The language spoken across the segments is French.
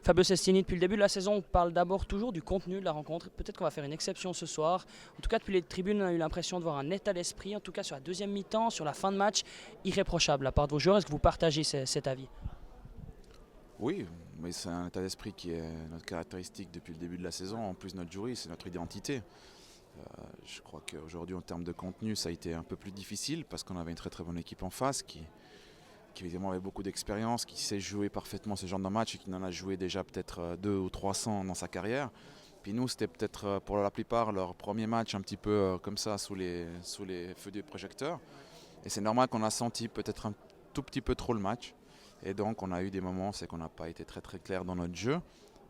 Fabio Sestini, depuis le début de la saison, on parle d'abord toujours du contenu de la rencontre. Peut-être qu'on va faire une exception ce soir. En tout cas, depuis les tribunes, on a eu l'impression de voir un état d'esprit, en tout cas sur la deuxième mi-temps, sur la fin de match, irréprochable de la part de vos joueurs. Est-ce que vous partagez cet avis? Oui, mais c'est un état d'esprit qui est notre caractéristique depuis le début de la saison. En plus, notre jury, c'est notre identité. Je crois qu'aujourd'hui, en termes de contenu, ça a été un peu plus difficile parce qu'on avait une très très bonne équipe en face qui évidemment avait beaucoup d'expérience, qui sait jouer parfaitement ce genre de match et qui en a joué déjà peut-être 200 ou 300 dans sa carrière. Puis nous, c'était peut-être pour la plupart leur premier match un petit peu comme ça sous les feux des projecteurs. Et c'est normal qu'on a senti peut-être un tout petit peu trop le match. Et donc on a eu des moments, c'est qu'on n'a pas été très très clair dans notre jeu.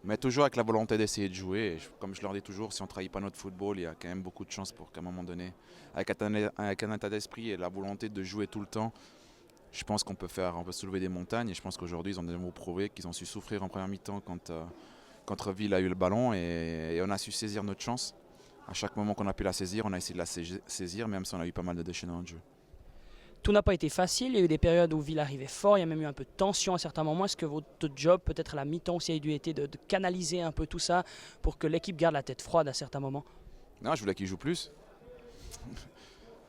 Mais toujours avec la volonté d'essayer de jouer. Et comme je leur dis toujours, si on ne trahit pas notre football, il y a quand même beaucoup de chances pour qu'à un moment donné, avec un état d'esprit et la volonté de jouer tout le temps, je pense on peut soulever des montagnes. Et je pense qu'aujourd'hui, ils ont déjà prouvé qu'ils ont su souffrir en première mi-temps quand Ville a eu le ballon. Et on a su saisir notre chance. À chaque moment qu'on a pu la saisir, on a essayé de la saisir, même si on a eu pas mal de déchets dans le jeu. Tout n'a pas été facile, il y a eu des périodes où Ville arrivait fort, il y a même eu un peu de tension à certains moments. Est-ce que votre job, peut-être à la mi-temps aussi, a dû être de canaliser un peu tout ça pour que l'équipe garde la tête froide à certains moments? Non, je voulais qu'ils jouent plus.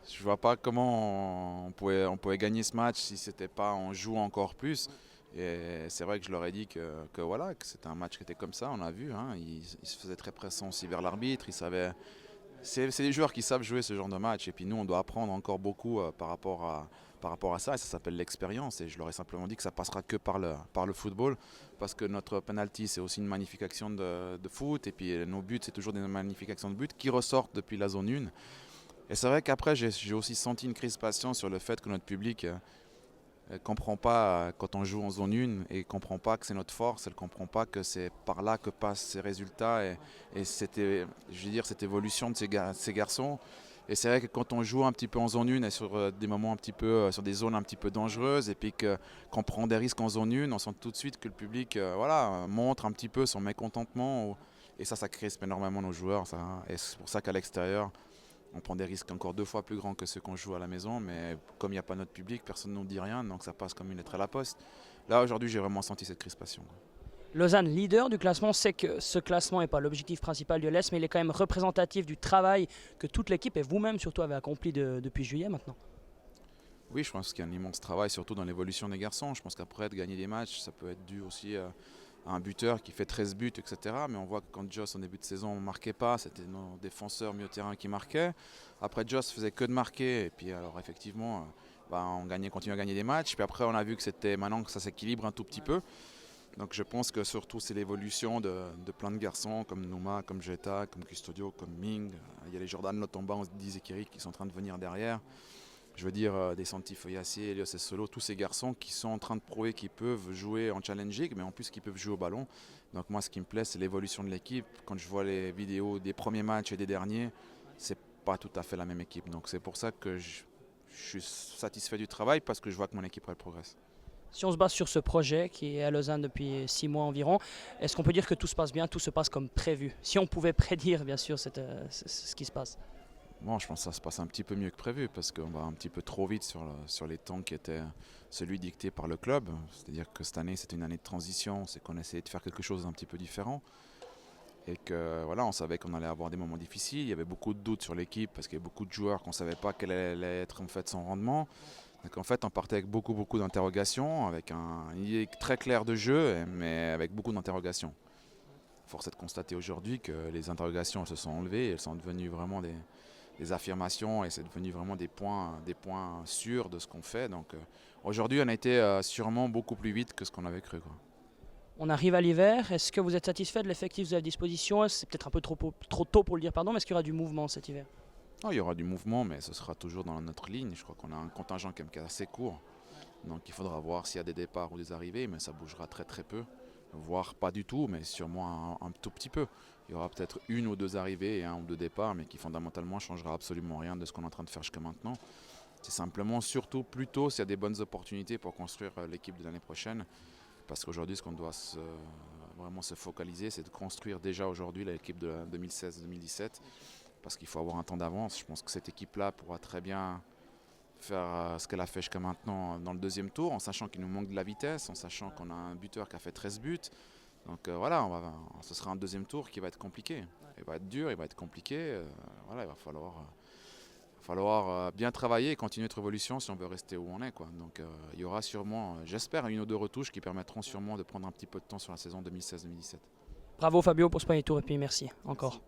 Je vois pas comment on pouvait gagner ce match si c'était pas en jouant encore plus. Et c'est vrai que je leur ai dit que voilà, que c'était un match qui était comme ça, on a vu. Hein, ils se faisaient très pressants aussi vers l'arbitre. C'est des joueurs qui savent jouer ce genre de match. Et puis nous, on doit apprendre encore beaucoup par rapport à ça. Et ça s'appelle l'expérience. Et je leur ai simplement dit que ça passera que par le football. Parce que notre penalty, c'est aussi une magnifique action de foot. Et puis nos buts, c'est toujours des magnifiques actions de but qui ressortent depuis la zone 1. Et c'est vrai qu'après, j'ai aussi senti une crispation sur le fait que notre public ne comprend pas quand on joue en zone 1 et ne comprend pas que c'est notre force, elle ne comprend pas que c'est par là que passent ces résultats et je veux dire, cette évolution de ces garçons. Et c'est vrai que quand on joue un petit peu en zone 1 et sur des moments un petit peu, sur des zones un petit peu dangereuses et puis qu'on prend des risques en zone 1, on sent tout de suite que le public voilà, montre un petit peu son mécontentement. Et ça crispe énormément nos joueurs. Ça, hein. Et c'est pour ça qu'à l'extérieur, on prend des risques encore 2 fois plus grands que ceux qu'on joue à la maison, mais comme il n'y a pas notre public, personne ne nous dit rien, donc ça passe comme une lettre à la poste. Là, aujourd'hui, j'ai vraiment senti cette crispation. Lausanne, leader du classement, sait que ce classement n'est pas l'objectif principal de l'Est, mais il est quand même représentatif du travail que toute l'équipe et vous-même surtout avez accompli depuis juillet maintenant. Oui, je pense qu'il y a un immense travail, surtout dans l'évolution des garçons. Je pense qu'après, de gagner des matchs, ça peut être dû aussi à un buteur qui fait 13 buts, etc. Mais on voit que quand Joss, en début de saison, ne marquait pas, c'était nos défenseurs milieu terrain qui marquaient. Après, Joss faisait que de marquer. Et puis, alors, effectivement, on continue à gagner des matchs. Puis après, on a vu que c'était maintenant que ça s'équilibre un tout petit peu. Donc, je pense que surtout, c'est l'évolution de plein de garçons comme Nouma, comme Jetta, comme Custodio, comme Ming. Il y a les Jordan Lotomba, Dizekiri qui sont en train de venir derrière. Je veux dire, des Santi Foyassi, Elios et Solo, tous ces garçons qui sont en train de prouver qu'ils peuvent jouer en Challenge League, mais en plus qu'ils peuvent jouer au ballon. Donc moi, ce qui me plaît, c'est l'évolution de l'équipe. Quand je vois les vidéos des premiers matchs et des derniers, c'est pas tout à fait la même équipe. Donc c'est pour ça que je suis satisfait du travail parce que je vois que mon équipe elle progresse. Si on se base sur ce projet qui est à Lausanne depuis 6 mois environ, est-ce qu'on peut dire que tout se passe bien, tout se passe comme prévu? Si on pouvait prédire bien sûr ce qui se passe. Bon, je pense que ça se passe un petit peu mieux que prévu parce qu'on va un petit peu trop vite sur les temps qui étaient celui dicté par le club. C'est-à-dire que cette année, c'était une année de transition, c'est qu'on essayait de faire quelque chose d'un petit peu différent. Et que voilà, on savait qu'on allait avoir des moments difficiles. Il y avait beaucoup de doutes sur l'équipe parce qu'il y avait beaucoup de joueurs qu'on ne savait pas quel allait être en fait son rendement. Donc en fait, on partait avec beaucoup d'interrogations, avec une idée très claire de jeu, mais avec beaucoup d'interrogations. Force est de constater aujourd'hui que les interrogations elles se sont enlevées, elles sont devenues vraiment des affirmations et c'est devenu vraiment des points sûrs de ce qu'on fait. Donc aujourd'hui, on a été sûrement beaucoup plus vite que ce qu'on avait cru, quoi. On arrive à l'hiver, est-ce que vous êtes satisfait de l'effectif que vous avez à disposition? C'est peut-être un peu trop tôt pour le dire, pardon, mais est-ce qu'il y aura du mouvement cet hiver? Non, il y aura du mouvement, mais ce sera toujours dans notre ligne. Je crois qu'on a un contingent qui est assez court. Donc il faudra voir s'il y a des départs ou des arrivées, mais ça bougera très très peu. Voire pas du tout, mais sûrement un tout petit peu. Il y aura peut-être 1 ou 2 arrivées et 1 ou 2 départs, mais qui fondamentalement ne changera absolument rien de ce qu'on est en train de faire jusqu'à maintenant. C'est simplement surtout plutôt s'il y a des bonnes opportunités pour construire l'équipe de l'année prochaine. Parce qu'aujourd'hui, ce qu'on doit vraiment se focaliser, c'est de construire déjà aujourd'hui l'équipe de 2016-2017. Parce qu'il faut avoir un temps d'avance. Je pense que cette équipe-là pourra très bien faire ce qu'elle a fait jusqu'à maintenant dans le deuxième tour, en sachant qu'il nous manque de la vitesse, en sachant qu'on a un buteur qui a fait 13 buts. Donc voilà, ce sera un deuxième tour qui va être compliqué. Il va être dur, il va être compliqué. Voilà, il va falloir bien travailler et continuer notre évolution si on veut rester où on est, quoi. Donc il y aura sûrement, j'espère, une ou deux retouches qui permettront sûrement de prendre un petit peu de temps sur la saison 2016-2017. Bravo Fabio pour ce premier tour et puis merci encore.